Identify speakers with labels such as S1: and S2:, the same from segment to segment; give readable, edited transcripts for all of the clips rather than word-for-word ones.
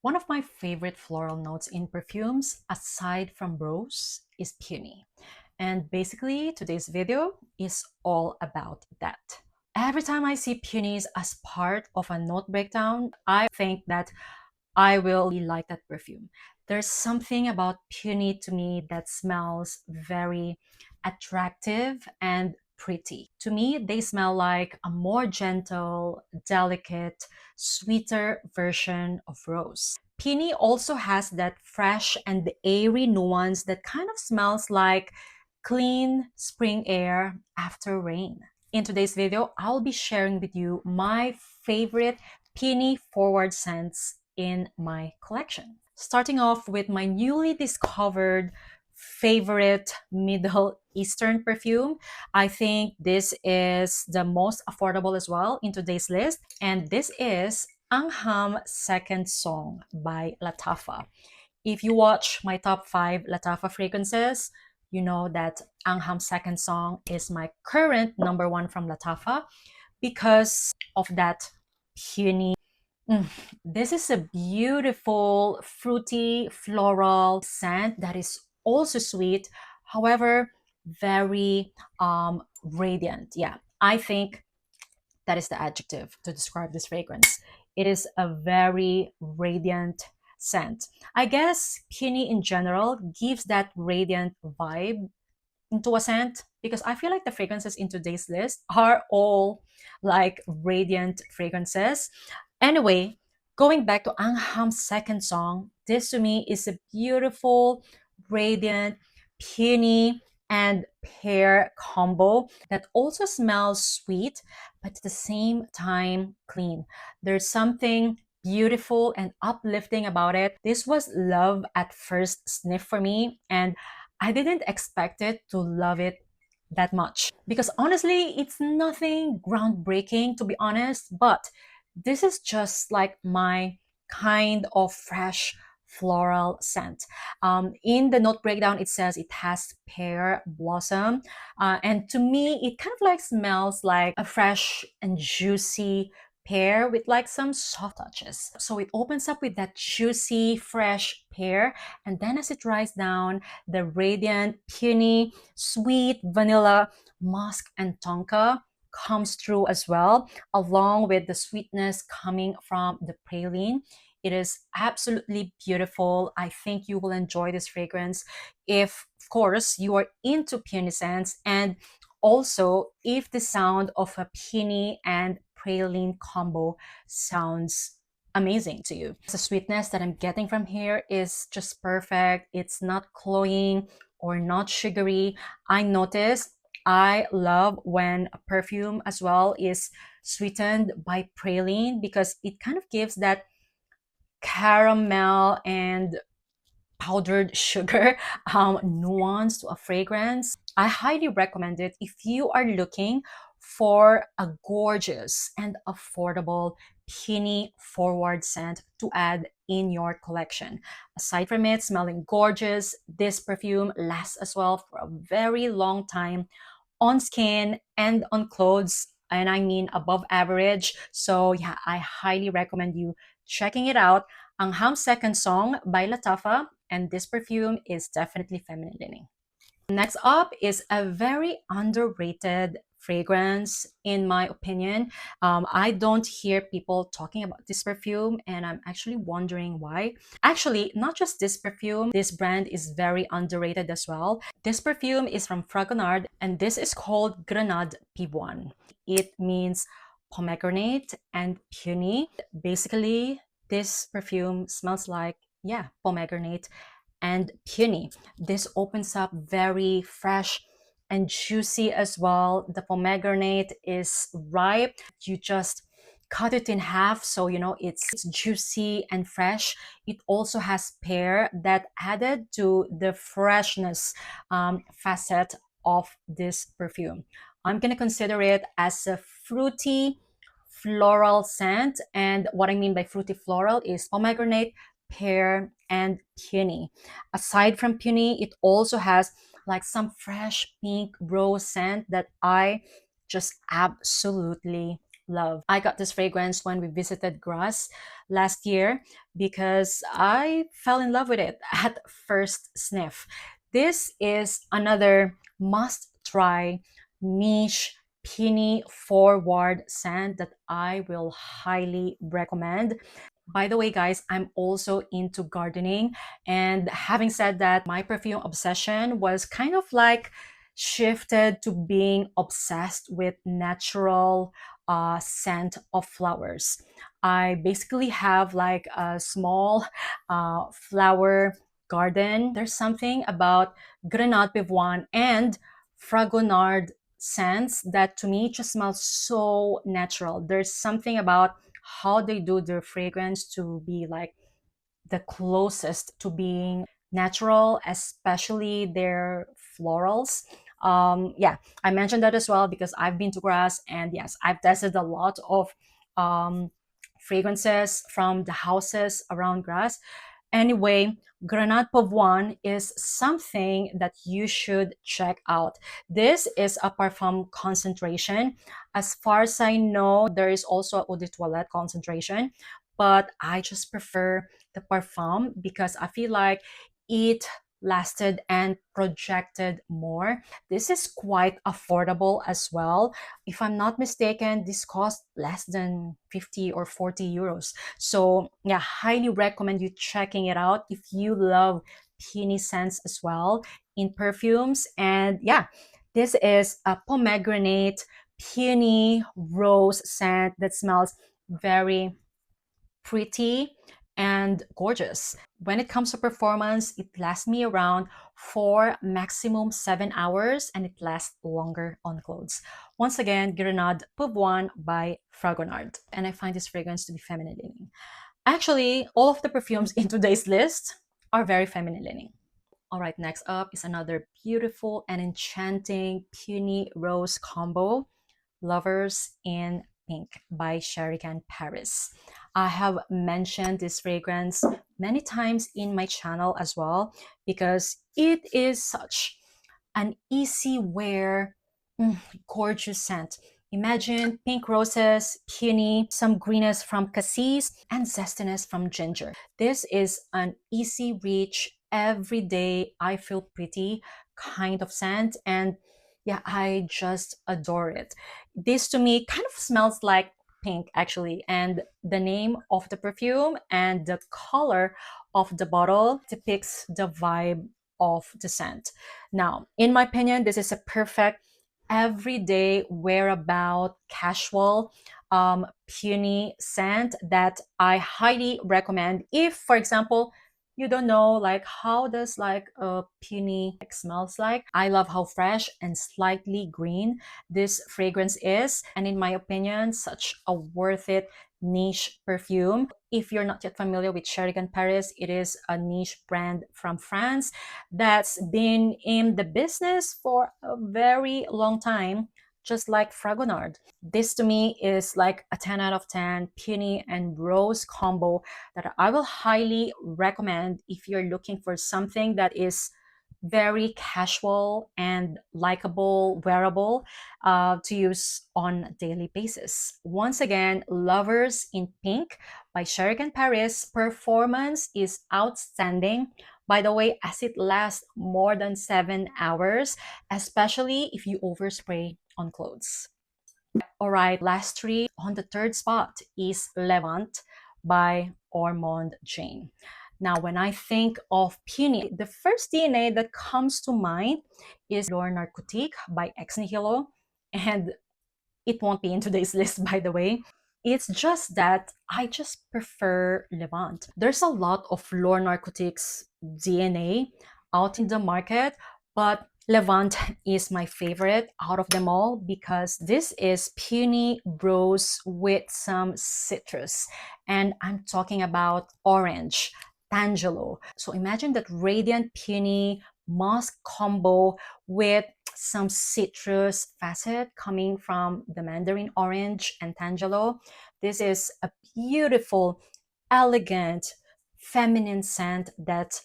S1: One of my favorite floral notes in perfumes, aside from rose, is peony. And basically, today's video is all about that. Every time I see peonies as part of a note breakdown, I think that I will really like that perfume. There's something about peony to me that smells very attractive and pretty. To me, they smell like a more gentle, delicate, sweeter version of rose. Peony also has that fresh and airy nuance that kind of smells like clean spring air after rain. In today's video, I'll be sharing with you my favorite peony forward scents in my collection. Starting off with my newly discovered favorite Middle Eastern perfume. I think this is the most affordable as well in today's list, and this is Angham Second Song by Lattafa. If you watch my top 5 Lattafa fragrances, you know that Angham Second Song is my current number 1 from Lattafa because of that puny. Mm, This is a beautiful, fruity, floral scent that is also sweet, however, very radiant. Yeah, I think that is the adjective to describe this fragrance. It is a very radiant scent. I guess peony in general gives that radiant vibe into a scent because I feel like the fragrances in today's list are all like radiant fragrances. Anyway, going back to Angham's second song, this to me is a beautiful, radiant, peony, and pear combo that also smells sweet, but at the same time clean. There's something beautiful and uplifting about it. This was love at first sniff for me, and I didn't expect it to love it that much because honestly, it's nothing groundbreaking to be honest, but this is just like my kind of fresh floral scent. In the note breakdown, it says it has pear blossom, and to me, it kind of like smells like a fresh and juicy pear with like some soft touches. So it opens up with that juicy, fresh pear, and then as it dries down, the radiant, peony, sweet vanilla, musk, and tonka comes through as well, along with the sweetness coming from the praline. It is absolutely beautiful. I think you will enjoy this fragrance if, of course, you are into peony scents, and also if the sound of a peony and praline combo sounds amazing to you. The sweetness that I'm getting from here is just perfect. It's not cloying or not sugary. I noticed I love when a perfume as well is sweetened by praline because it kind of gives that caramel and powdered sugar nuance to a fragrance. I highly recommend it if you are looking for a gorgeous and affordable peony forward scent to add in your collection. Aside from it smelling gorgeous, this perfume lasts as well for a very long time on skin and on clothes, and I mean above average. So yeah, I highly recommend you checking it out. Angham's second song by Lattafa, and this perfume is definitely feminine leaning. Next up is a very underrated fragrance, in my opinion. I don't hear people talking about this perfume, and I'm actually wondering why. Actually, not just this perfume, this brand is very underrated as well. This perfume is from Fragonard, and this is called Grenade Pivoine. It means pomegranate and peony. Basically, this perfume smells like, yeah, pomegranate and peony. This opens up very fresh and juicy as well. The pomegranate is ripe. You just cut it in half, so you know it's juicy and fresh. It also has pear that added to the freshness facet of this perfume. I'm gonna consider it as a fruity floral scent, and what I mean by fruity floral is pomegranate, pear, and peony. Aside from peony, it also has like some fresh pink rose scent that I just absolutely love. I got this fragrance when we visited Grasse last year because I fell in love with it at first sniff. This is another must-try niche peony forward scent that I will highly recommend. By the way, guys, I'm also into gardening, and having said that, my perfume obsession was kind of like shifted to being obsessed with natural scent of flowers. I basically have like a small flower garden. There's something about Grenade Pivoine and Fragonard scents that to me just smells so natural. There's something about how they do their fragrance to be like the closest to being natural, especially their florals. Yeah, I mentioned that as well because I've been to Grasse, and yes, I've tested a lot of um, fragrances from the houses around Grasse. Anyway, Grenade Pivoine is something that you should check out. This is a parfum concentration. As far as I know, there is also a eau de toilette concentration, but I just prefer the parfum because I feel like it lasted and projected more. This is quite affordable as well. If I'm not mistaken, this cost less than 50 or 40 euros. So yeah, highly recommend you checking it out if you love peony scents as well in perfumes. And yeah, this is a pomegranate peony rose scent that smells very pretty and gorgeous. When it comes to performance, it lasts me around 4, maximum 7 hours, and it lasts longer on clothes. Once again, Grenade Pivoine by Fragonard. And I find this fragrance to be feminine leaning. Actually, all of the perfumes in today's list are very feminine leaning. All right, next up is another beautiful and enchanting peony rose combo, Lovers in Pink by Cherigan Paris. I have mentioned this fragrance many times in my channel as well because it is such an easy wear, gorgeous scent. Imagine pink roses, peony, some greenness from cassis, and zestiness from ginger. This is an easy reach, everyday, I feel pretty kind of scent, and yeah, I just adore it. This to me kind of smells like pink actually, and the name of the perfume and the color of the bottle depicts the vibe of the scent. Now, in my opinion, this is a perfect everyday wearabout casual peony scent that I highly recommend if, for example, you don't know like how does like a peony smells like. I love how fresh and slightly green this fragrance is, and in my opinion, such a worth it niche perfume. If you're not yet familiar with Cherigan Paris, it is a niche brand from France that's been in the business for a very long time, just like Fragonard. This to me is like a 10 out of 10 peony and rose combo that I will highly recommend if you're looking for something that is very casual and likable, wearable to use on a daily basis. Once again, Lovers in Pink by Cherigan Paris. Performance is outstanding. By the way, as it lasts more than 7 hours, especially if you overspray on clothes. All right, last three. On the third spot is Levant by Ormonde Jayne. Now, when I think of peony, the first DNA that comes to mind is L'Or Narcotique by Ex Nihilo, and it won't be in today's list, by the way. It's just that I just prefer Levant. There's a lot of L'Or Narcotiques DNA out in the market, but Levant is my favorite out of them all because this is peony rose with some citrus, and I'm talking about orange, tangelo. So imagine that radiant peony musk combo with some citrus facet coming from the mandarin orange and tangelo. This is a beautiful, elegant, feminine scent that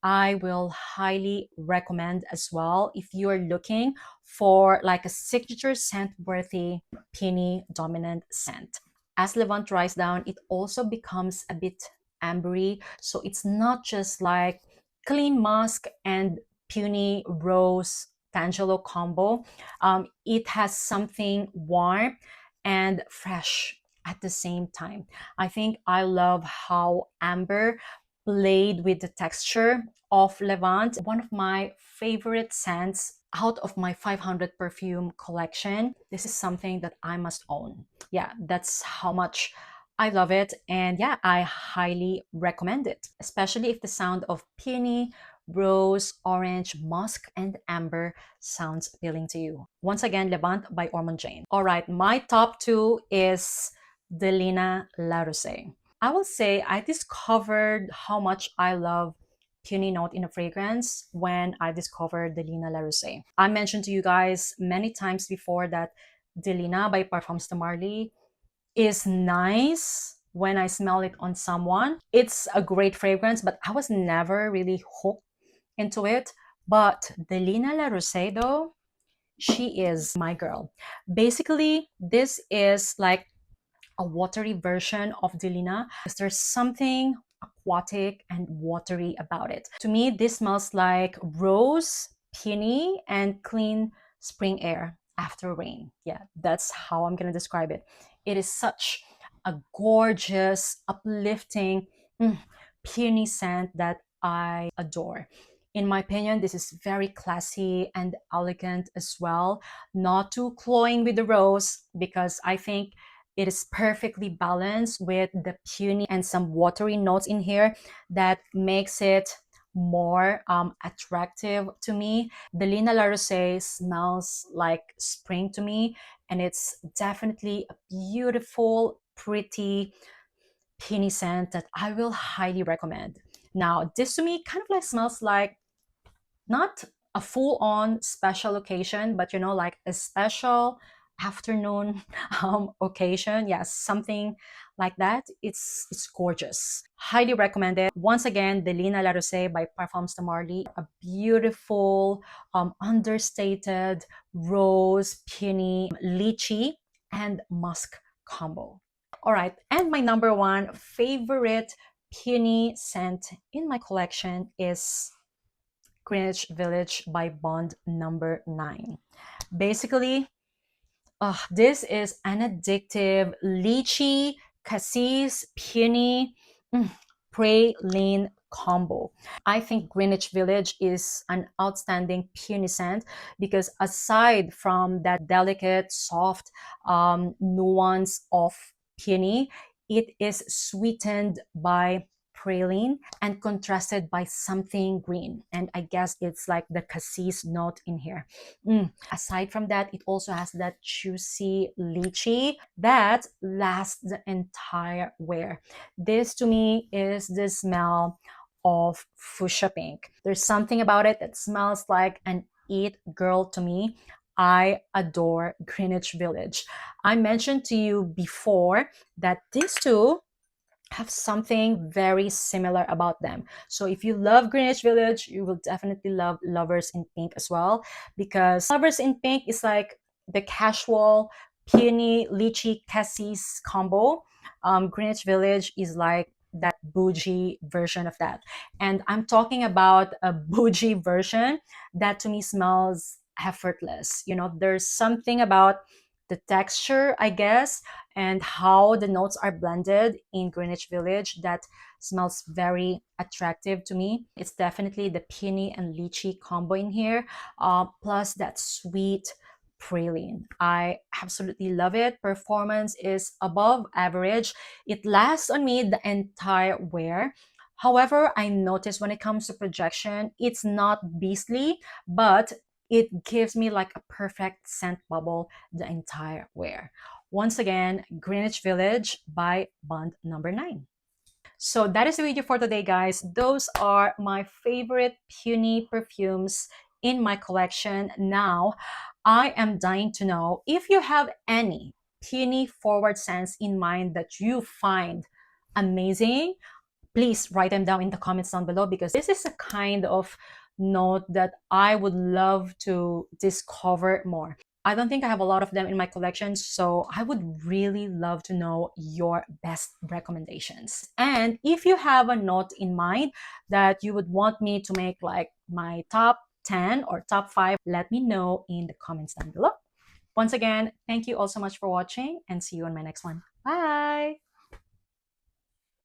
S1: I will highly recommend as well if you're looking for like a signature scent worthy peony dominant scent. As Levant dries down, it also becomes a bit ambery, so it's not just like clean musk and peony rose tangelo combo. It has something warm and fresh at the same time. I think I love how amber played with the texture of Levant. One of my favorite scents out of my 500 perfume collection. This is something that I must own. Yeah, that's how much I love it. And yeah, I highly recommend it, especially if the sound of peony, rose, orange, musk, and amber sounds appealing to you. Once again, Levant by Ormonde. All right, my top two is Delina la Rosee. I will say I discovered how much I love peony note in a fragrance when I discovered Delina la Rosee. I mentioned to you guys many times before that Delina by Parfums de Marly is nice when I smell it on someone. It's a great fragrance, but I was never really hooked into it. But Delina la Rosee though, she is my girl. Basically, this is like a watery version of Delina because there's something aquatic and watery about it. To me, this smells like rose, peony, and clean spring air after rain. Yeah, that's how I'm gonna describe it. It is such a gorgeous, uplifting, peony scent that I adore. In my opinion, this is very classy and elegant as well. Not too cloying with the rose because I think it is perfectly balanced with the peony and some watery notes in here that makes it more attractive to me. Delina la Rosee smells like spring to me, and it's definitely a beautiful, pretty peony scent that I will highly recommend. Now, this to me kind of like smells like not a full-on special occasion, but you know, like a special afternoon occasion. Yes, something like that. It's gorgeous. Highly recommend it. Once again, Delina la Rosee by Parfums de Marly. A beautiful, understated rose, peony, lychee, and musk combo. All right, and my number one favorite peony scent in my collection is Greenwich Village by Bond number 9. Basically, this is an addictive lychee, cassis, peony, praline combo. I think Greenwich Village is an outstanding peony scent because aside from that delicate, soft nuance of peony, it is sweetened by praline and contrasted by something green, and I guess it's like the cassis note in here. Aside from that, it also has that juicy lychee that lasts the entire wear. This to me is the smell of fuchsia pink. There's something about it that smells like an it girl to me. I adore Greenwich Village. I mentioned to you before that these two have something very similar about them. So if you love Greenwich Village, you will definitely love Lovers in Pink as well, because Lovers in Pink is like the casual peony lychee cassis combo. Greenwich Village is like that bougie version of that, and I'm talking about a bougie version that to me smells effortless. You know, there's something about the texture, I guess, and how the notes are blended in Greenwich Village that smells very attractive to me. It's definitely the peony and lychee combo in here, plus that sweet praline. I absolutely love it. Performance is above average. It lasts on me the entire wear. However, I noticed when it comes to projection, it's not beastly, but it gives me like a perfect scent bubble the entire wear. Once again, Greenwich Village by Bond number 9. So that is the video for today, guys. Those are my favorite peony perfumes in my collection. Now, I am dying to know if you have any peony forward scents in mind that you find amazing. Please write them down in the comments down below, because this is a kind of note that I would love to discover more. I don't think I have a lot of them in my collection, so I would really love to know your best recommendations. And if you have a note in mind that you would want me to make like my top 10 or top 5, let me know in the comments down below. Once again, thank you all so much for watching and see you on my next one. Bye!